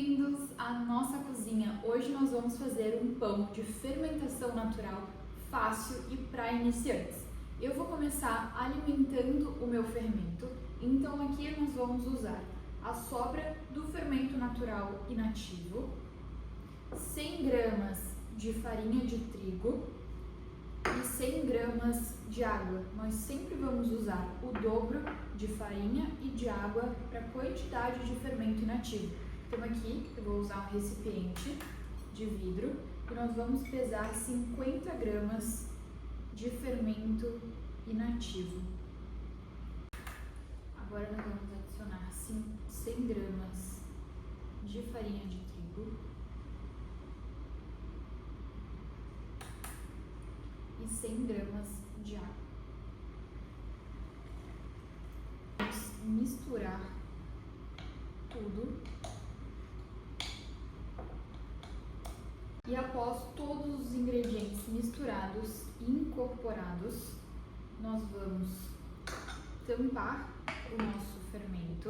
Bem-vindos à nossa cozinha. Hoje nós vamos fazer um pão de fermentação natural fácil e para iniciantes. Eu vou começar alimentando o meu fermento, então aqui nós vamos usar a sobra do fermento natural inativo, 100 gramas de farinha de trigo e 100 gramas de água. Nós sempre vamos usar o dobro de farinha e de água para a quantidade de fermento inativo. Então aqui eu vou usar um recipiente de vidro e nós vamos pesar 50 gramas de fermento inativo. Agora nós vamos adicionar 100 gramas de farinha de trigo e 100 gramas de água. Vamos misturar tudo. E após todos os ingredientes misturados e incorporados, nós vamos tampar o nosso fermento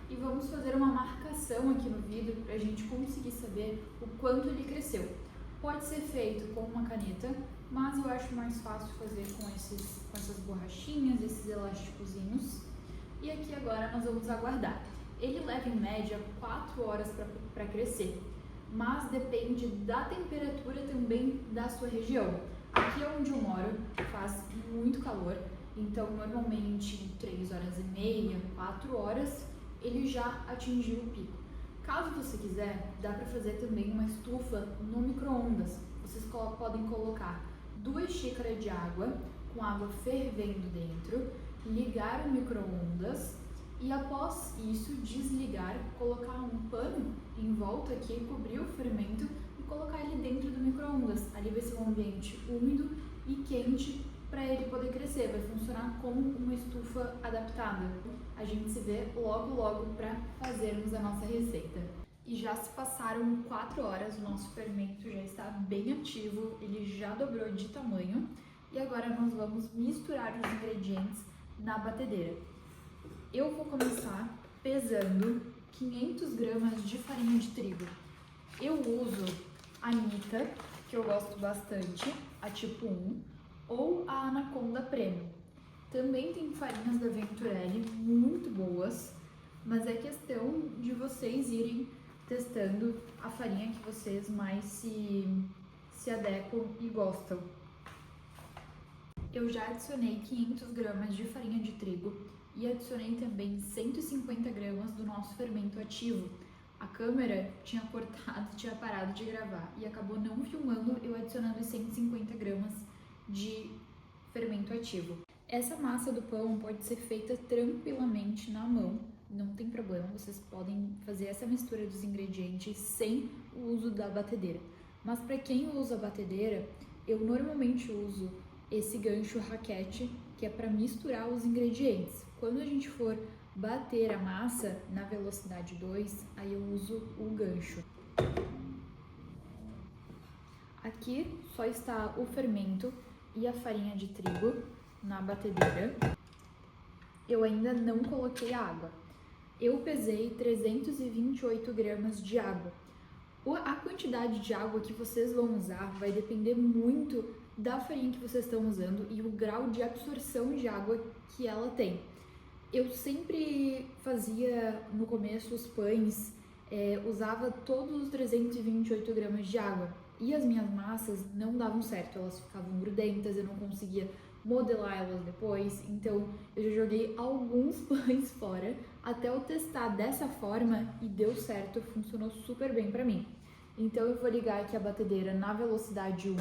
e vamos fazer uma marcação aqui no vidro para a gente conseguir saber o quanto ele cresceu. Pode ser feito com uma caneta, mas eu acho mais fácil fazer com essas borrachinhas, esses elásticozinhos. E aqui agora nós vamos aguardar. Ele leva em média 4 horas para crescer, mas depende da temperatura também da sua região. Aqui onde eu moro faz muito calor, então normalmente em 3 horas e meia, 4 horas, ele já atingiu o pico. Caso você quiser, dá para fazer também uma estufa no micro-ondas. Vocês podem colocar 2 xícaras de água, com água fervendo dentro, ligar o micro-ondas e após isso desligar, colocar um pano em volta aqui, cobrir o fermento e colocar ele dentro do micro-ondas. Ali vai ser um ambiente úmido e quente para ele poder crescer, vai funcionar como uma estufa adaptada. A gente se vê logo para fazermos a nossa receita. E já se passaram 4 horas, o nosso fermento já está bem ativo, ele já dobrou de tamanho e agora nós vamos misturar os ingredientes na batedeira. Eu vou começar pesando 500 gramas de farinha de trigo. Eu uso a Anitta, que eu gosto bastante, a tipo 1, ou a Anaconda Premium. Também tem farinhas da Venturelli muito boas, mas é questão de vocês irem testando a farinha que vocês mais se adequam e gostam. Eu já adicionei 500 gramas de farinha de trigo e adicionei também 150 gramas do nosso fermento ativo. A câmera tinha cortado, tinha parado de gravar e acabou não filmando eu adicionando 150 gramas de fermento ativo. Essa massa do pão pode ser feita tranquilamente na mão, não tem problema, vocês podem fazer essa mistura dos ingredientes sem o uso da batedeira. Mas para quem usa a batedeira, eu normalmente uso esse gancho raquete, que é para misturar os ingredientes. Quando a gente for bater a massa na velocidade 2, aí eu uso o gancho. Aqui só está o fermento e a farinha de trigo na batedeira. Eu ainda não coloquei água. Eu pesei 328 gramas de água. A quantidade de água que vocês vão usar vai depender muito da farinha que vocês estão usando e o grau de absorção de água que ela tem. Eu sempre fazia no começo os pães, usava todos os 328 gramas de água e as minhas massas não davam certo, elas ficavam grudentas, eu não conseguia modelar elas depois, então eu já joguei alguns pães fora até eu testar dessa forma e deu certo, funcionou super bem pra mim. Então eu vou ligar aqui a batedeira na velocidade 1.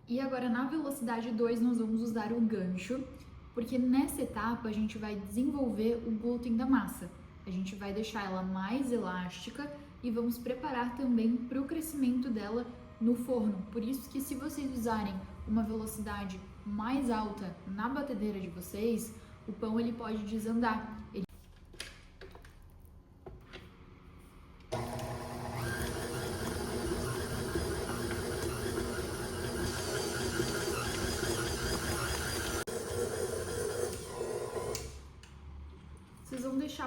E agora na velocidade 2 nós vamos usar o gancho, porque nessa etapa a gente vai desenvolver o glúten da massa. A gente vai deixar ela mais elástica e vamos preparar também para o crescimento dela no forno. Por isso que se vocês usarem uma velocidade mais alta na batedeira de vocês, o pão ele pode desandar.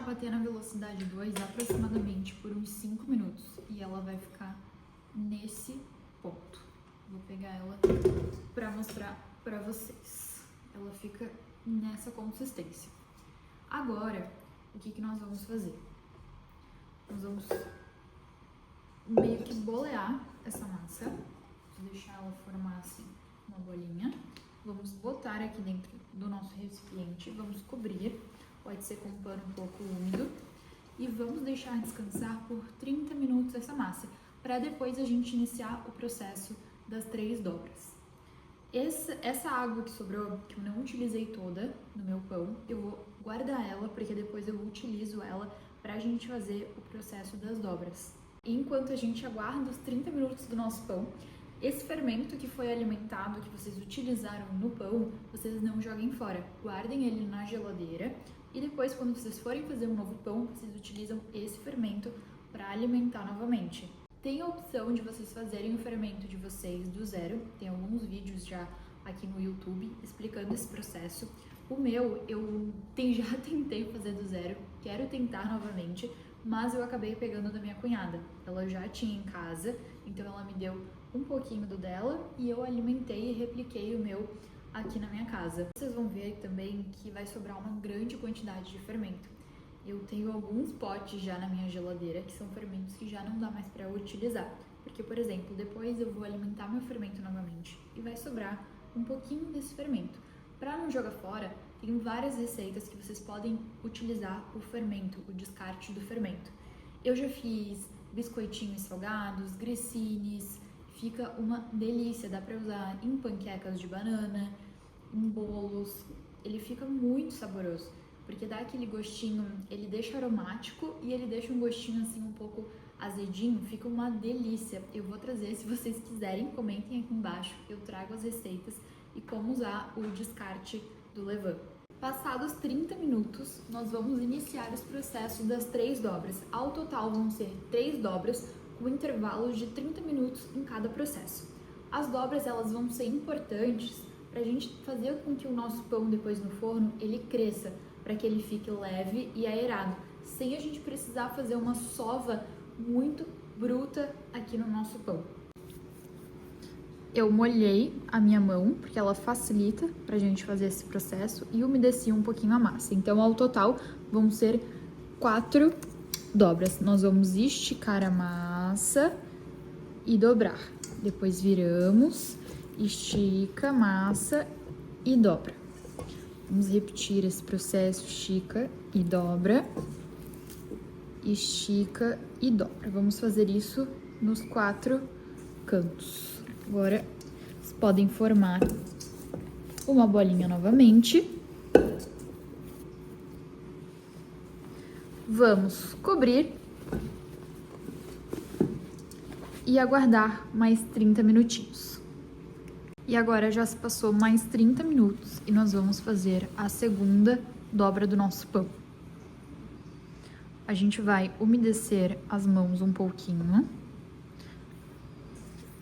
bater na velocidade 2 aproximadamente por uns 5 minutos e ela vai ficar nesse ponto. Vou pegar ela pra mostrar pra vocês. Ela fica nessa consistência. Agora, o que nós vamos fazer? Nós vamos meio que bolear essa massa. Vou deixar ela formar assim uma bolinha. Vamos botar aqui dentro do nosso recipiente, vamos cobrir, pode ser com um pano um pouco úmido, e vamos deixar descansar por 30 minutos essa massa, para depois a gente iniciar o processo das 3 dobras. Essa água que sobrou, que eu não utilizei toda no meu pão, eu vou guardar ela, porque depois eu utilizo ela para a gente fazer o processo das dobras. E enquanto a gente aguarda os 30 minutos do nosso pão, esse fermento que foi alimentado, que vocês utilizaram no pão, vocês não joguem fora. Guardem ele na geladeira e depois, quando vocês forem fazer um novo pão, vocês utilizam esse fermento para alimentar novamente. Tem a opção de vocês fazerem o fermento de vocês do zero. Tem alguns vídeos já aqui no YouTube explicando esse processo. O meu, já tentei fazer do zero, quero tentar novamente, mas eu acabei pegando da minha cunhada. Ela já tinha em casa, então ela me deu um pouquinho do dela e eu alimentei e repliquei o meu aqui na minha casa. Vocês vão ver também que vai sobrar uma grande quantidade de fermento. Eu tenho alguns potes já na minha geladeira que são fermentos que já não dá mais para utilizar. Porque, por exemplo, depois eu vou alimentar meu fermento novamente e vai sobrar um pouquinho desse fermento. Para não jogar fora, tem várias receitas que vocês podem utilizar o fermento, o descarte do fermento. Eu já fiz biscoitinhos salgados, grissines, fica uma delícia, dá para usar em panquecas de banana, em bolos, ele fica muito saboroso, porque dá aquele gostinho, ele deixa aromático e ele deixa um gostinho assim um pouco azedinho, fica uma delícia. Eu vou trazer, se vocês quiserem, comentem aqui embaixo, eu trago as receitas e como usar o descarte do levain. Passados 30 minutos, nós vamos iniciar os processos das 3 dobras. Ao total vão ser 3 dobras, com intervalos de 30 minutos em cada processo. As dobras elas vão ser importantes para a gente fazer com que o nosso pão depois no forno ele cresça, para que ele fique leve e aerado, sem a gente precisar fazer uma sova muito bruta aqui no nosso pão. Eu molhei a minha mão, porque ela facilita pra gente fazer esse processo, e umedeci um pouquinho a massa. Então, ao total, vão ser 4 dobras. Nós vamos esticar a massa e dobrar. Depois viramos, estica a massa e dobra. Vamos repetir esse processo, estica e dobra, estica e dobra. Vamos fazer isso nos 4 cantos. Agora, vocês podem formar uma bolinha novamente. Vamos cobrir e aguardar mais 30 minutinhos. E agora já se passou mais 30 minutos e nós vamos fazer a segunda dobra do nosso pão. A gente vai umedecer as mãos um pouquinho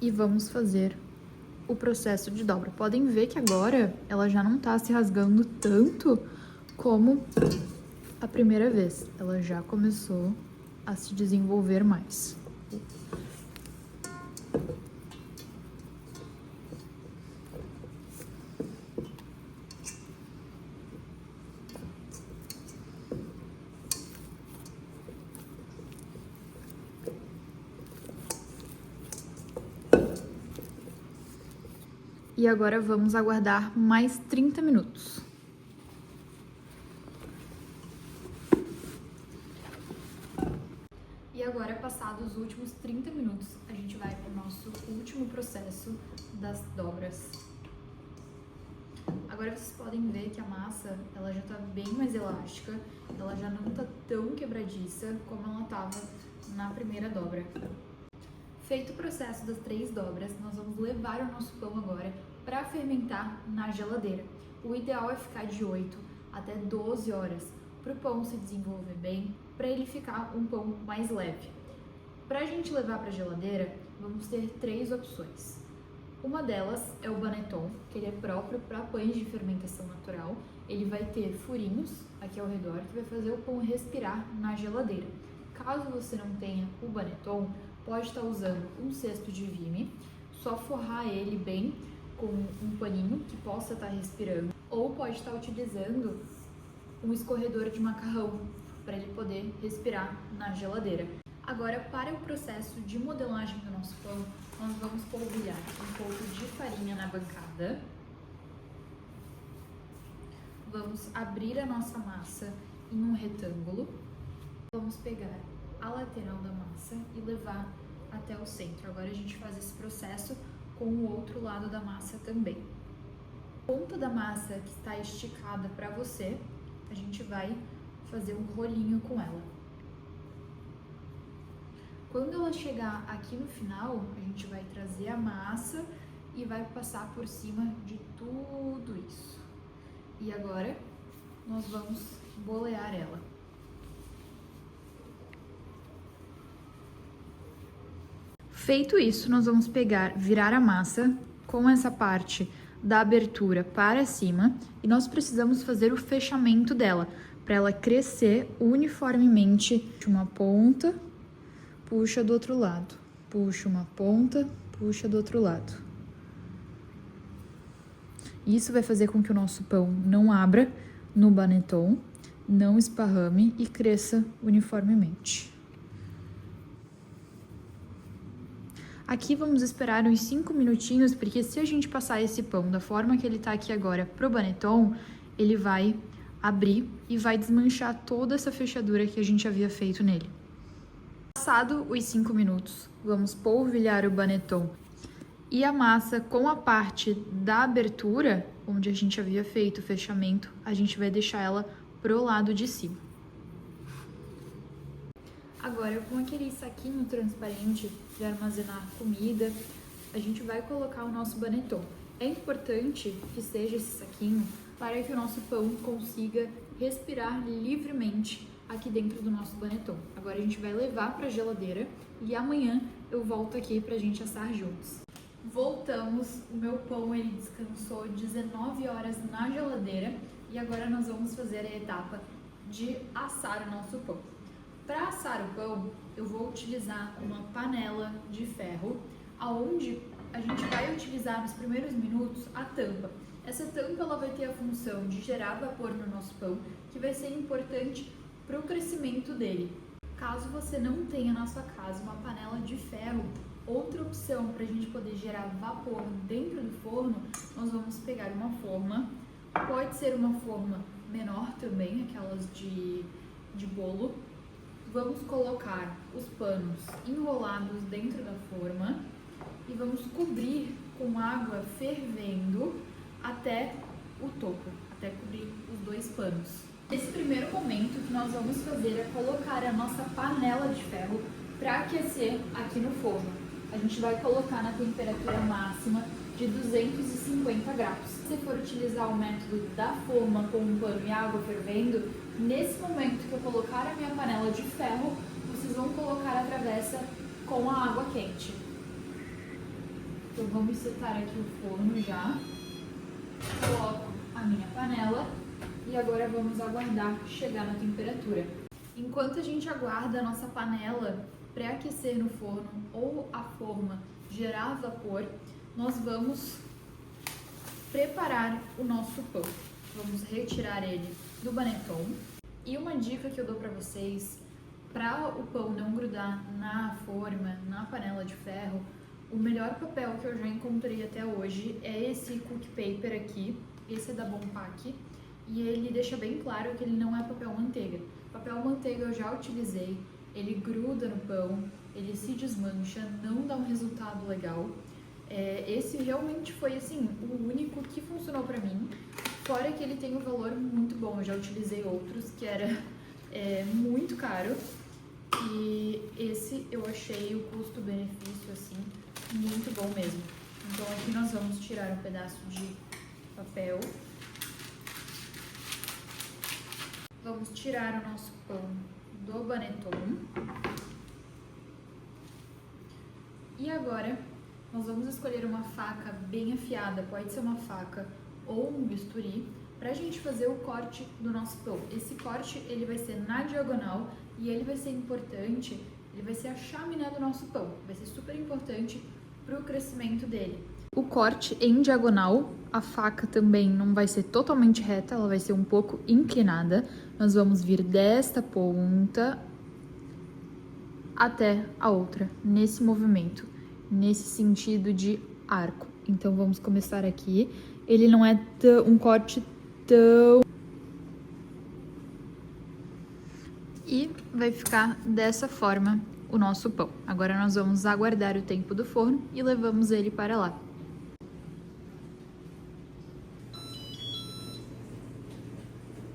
e vamos fazer o processo de dobra. Podem ver que agora ela já não tá se rasgando tanto como a primeira vez. Ela já começou a se desenvolver mais. E agora vamos aguardar mais 30 minutos. E agora, passados os últimos 30 minutos, a gente vai para o nosso último processo das dobras. Agora vocês podem ver que a massa, ela já tá bem mais elástica, ela já não tá tão quebradiça como ela tava na primeira dobra. Feito o processo das 3 dobras, nós vamos levar o nosso pão agora para fermentar na geladeira. O ideal é ficar de 8 até 12 horas para o pão se desenvolver bem, para ele ficar um pão mais leve. Para a gente levar para a geladeira, vamos ter 3 opções. Uma delas é o Baneton, que ele é próprio para pães de fermentação natural. Ele vai ter furinhos aqui ao redor que vai fazer o pão respirar na geladeira. Caso você não tenha o Baneton, pode estar usando um cesto de vime, só forrar ele bem com um paninho que possa estar respirando, ou pode estar utilizando um escorredor de macarrão para ele poder respirar na geladeira. Agora, para o processo de modelagem do nosso pão, nós vamos polvilhar um pouco de farinha na bancada. Vamos abrir a nossa massa em um retângulo. Vamos pegar a lateral da massa e levar até o centro. Agora a gente faz esse processo com o outro lado da massa também. A ponta da massa que está esticada para você, a gente vai fazer um rolinho com ela. Quando ela chegar aqui no final, a gente vai trazer a massa e vai passar por cima de tudo isso. E agora, nós vamos bolear ela. Feito isso, nós vamos virar a massa com essa parte da abertura para cima e nós precisamos fazer o fechamento dela, para ela crescer uniformemente de uma ponta, puxa do outro lado, puxa uma ponta, puxa do outro lado. Isso vai fazer com que o nosso pão não abra no Baneton, não esparrame e cresça uniformemente. Aqui vamos esperar uns 5 minutinhos, porque se a gente passar esse pão da forma que ele tá aqui agora pro Baneton, ele vai abrir e vai desmanchar toda essa fechadura que a gente havia feito nele. Passado os 5 minutos, vamos polvilhar o Baneton e a massa com a parte da abertura, onde a gente havia feito o fechamento, a gente vai deixar ela pro lado de cima. Agora, com aquele saquinho transparente de armazenar comida, a gente vai colocar o nosso Baneton. É importante que seja esse saquinho para que o nosso pão consiga respirar livremente aqui dentro do nosso Baneton. Agora a gente vai levar para a geladeira e amanhã eu volto aqui para a gente assar juntos. Voltamos, o meu pão ele descansou 19 horas na geladeira e agora nós vamos fazer a etapa de assar o nosso pão. Para assar o pão, eu vou utilizar uma panela de ferro, aonde a gente vai utilizar nos primeiros minutos a tampa. Essa tampa ela vai ter a função de gerar vapor no nosso pão, que vai ser importante para o crescimento dele. Caso você não tenha na sua casa uma panela de ferro, outra opção para a gente poder gerar vapor dentro do forno, nós vamos pegar uma forma, pode ser uma forma menor também, aquelas de bolo. Vamos colocar os panos enrolados dentro da forma e vamos cobrir com água fervendo até o topo, até cobrir os 2 panos. Nesse primeiro momento, o que nós vamos fazer é colocar a nossa panela de ferro para aquecer aqui no forno. A gente vai colocar na temperatura máxima de 250 graus. Se for utilizar o método da forma com um pano e água fervendo, nesse momento que eu colocar a minha panela de ferro, vocês vão colocar a travessa com a água quente. Então vamos setar aqui o forno já. Coloco a minha panela e agora vamos aguardar chegar na temperatura. Enquanto a gente aguarda a nossa panela pré-aquecer no forno ou a forma gerar vapor, nós vamos preparar o nosso pão. Vamos retirar ele do Baneton. E uma dica que eu dou para vocês, para o pão não grudar na forma, na panela de ferro, o melhor papel que eu já encontrei até hoje é esse cookie paper aqui. Esse é da Bompac e ele deixa bem claro que ele não é papel manteiga. Papel manteiga eu já utilizei, ele gruda no pão, ele se desmancha, não dá um resultado legal. Esse realmente foi assim, o único que funcionou pra mim, fora que ele tem um valor muito bom. Eu já utilizei outros que era muito caro e esse eu achei o custo-benefício assim muito bom mesmo. Então aqui nós vamos tirar um pedaço de papel, vamos tirar o nosso pão do Baneton e agora nós vamos escolher uma faca bem afiada, pode ser uma faca ou um bisturi, para a gente fazer o corte do nosso pão. Esse corte ele vai ser na diagonal e ele vai ser importante, ele vai ser a chaminé do nosso pão, vai ser super importante para o crescimento dele. O corte em diagonal, a faca também não vai ser totalmente reta, ela vai ser um pouco inclinada. Nós vamos vir desta ponta até a outra, nesse movimento, nesse sentido de arco. Então vamos começar aqui. Ele não é um corte tão... E vai ficar dessa forma o nosso pão. Agora nós vamos aguardar o tempo do forno e levamos ele para lá.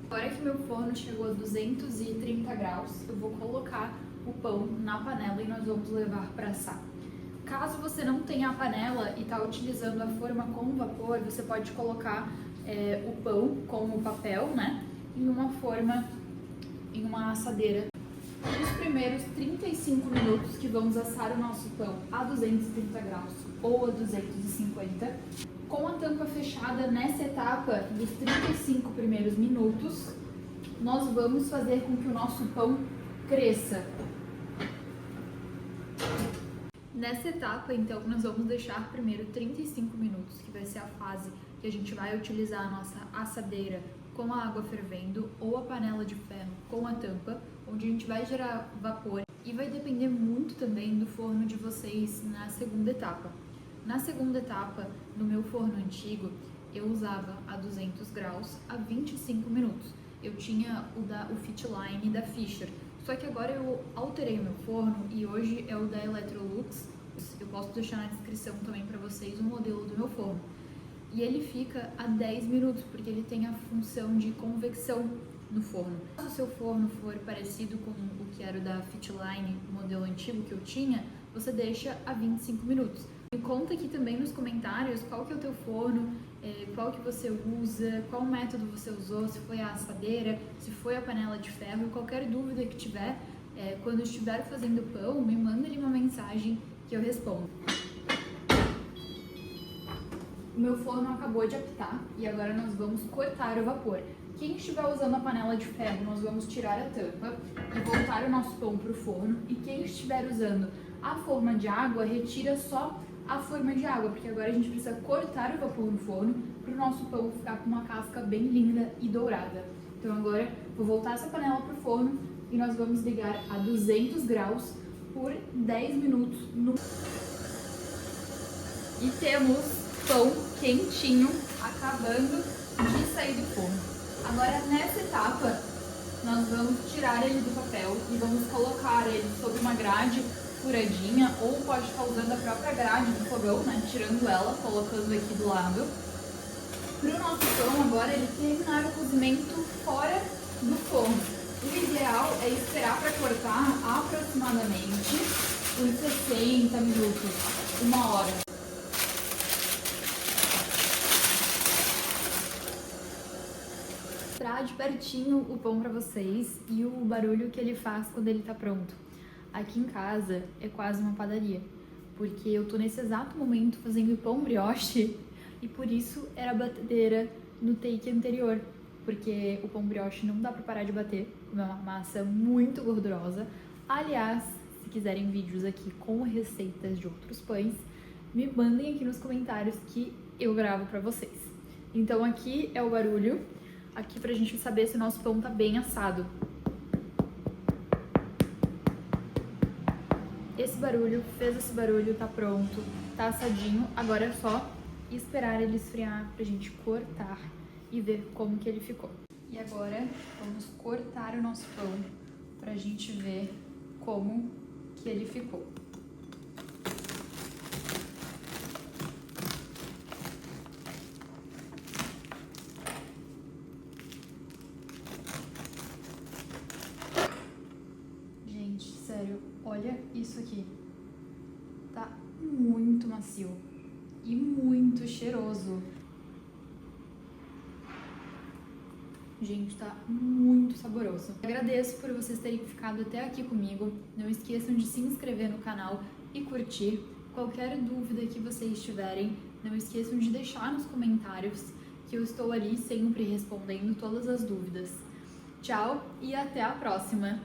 Agora que meu forno chegou a 230 graus, eu vou colocar o pão na panela e nós vamos levar para assar. Caso você não tenha a panela e está utilizando a forma com vapor, você pode colocar o pão com o papel, né, em uma forma, em uma assadeira. Nos primeiros 35 minutos que vamos assar o nosso pão a 230 graus ou a 250, com a tampa fechada nessa etapa dos 35 primeiros minutos, nós vamos fazer com que o nosso pão cresça. Nessa etapa, então, nós vamos deixar primeiro 35 minutos, que vai ser a fase que a gente vai utilizar a nossa assadeira com a água fervendo ou a panela de ferro com a tampa, onde a gente vai gerar vapor, e vai depender muito também do forno de vocês na segunda etapa. Na segunda etapa, no meu forno antigo, eu usava a 200 graus a 25 minutos. Eu tinha o Fitline da Fischer, só que agora eu alterei o meu forno e hoje é o da Electrolux. Eu posso deixar na descrição também para vocês o modelo do meu forno. E ele fica a 10 minutos, porque ele tem a função de convecção no forno. Se o seu forno for parecido com o que era o da Fitline, o modelo antigo que eu tinha, você deixa a 25 minutos. Me conta aqui também nos comentários qual que é o teu forno, qual que você usa, qual método você usou, se foi a assadeira, se foi a panela de ferro, qualquer dúvida que tiver, quando estiver fazendo pão, me manda ali uma mensagem que eu respondo. O meu forno acabou de apitar e agora nós vamos cortar o vapor. Quem estiver usando a panela de ferro, nós vamos tirar a tampa e voltar o nosso pão para o forno. E quem estiver usando a forma de água, retira só a forma de água, porque agora a gente precisa cortar o vapor no forno para o nosso pão ficar com uma casca bem linda e dourada. Então agora vou voltar essa panela para o forno e nós vamos ligar a 200 graus por 10 minutos. E temos pão quentinho acabando de sair do forno. Agora nessa etapa nós vamos tirar ele do papel e vamos colocar ele sobre uma grade furadinha, ou pode estar usando a própria grade do fogão, né, tirando ela, colocando aqui do lado. Para o nosso pão agora ele terminar o cozimento fora do forno. O ideal é esperar para cortar aproximadamente uns 60 minutos, 1 hora. Mostrar de pertinho o pão para vocês e o barulho que ele faz quando ele tá pronto. Aqui em casa é quase uma padaria, porque eu tô nesse exato momento fazendo pão brioche e por isso era a batedeira no take anterior, porque o pão brioche não dá pra parar de bater, é uma massa muito gordurosa. Aliás, se quiserem vídeos aqui com receitas de outros pães, me mandem aqui nos comentários que eu gravo pra vocês. Então aqui é o barulho, aqui pra gente saber se o nosso pão tá bem assado. Fez esse barulho, tá pronto, tá assadinho. Agora é só esperar ele esfriar pra gente cortar e ver como que ele ficou. E agora vamos cortar o nosso pão pra gente ver como que ele ficou. Gente, sério, olha isso aqui. Tá muito macio e muito cheiroso. Gente, tá muito saboroso. Agradeço por vocês terem ficado até aqui comigo. Não esqueçam de se inscrever no canal e curtir. Qualquer dúvida que vocês tiverem, não esqueçam de deixar nos comentários, que eu estou ali sempre respondendo todas as dúvidas. Tchau e até a próxima!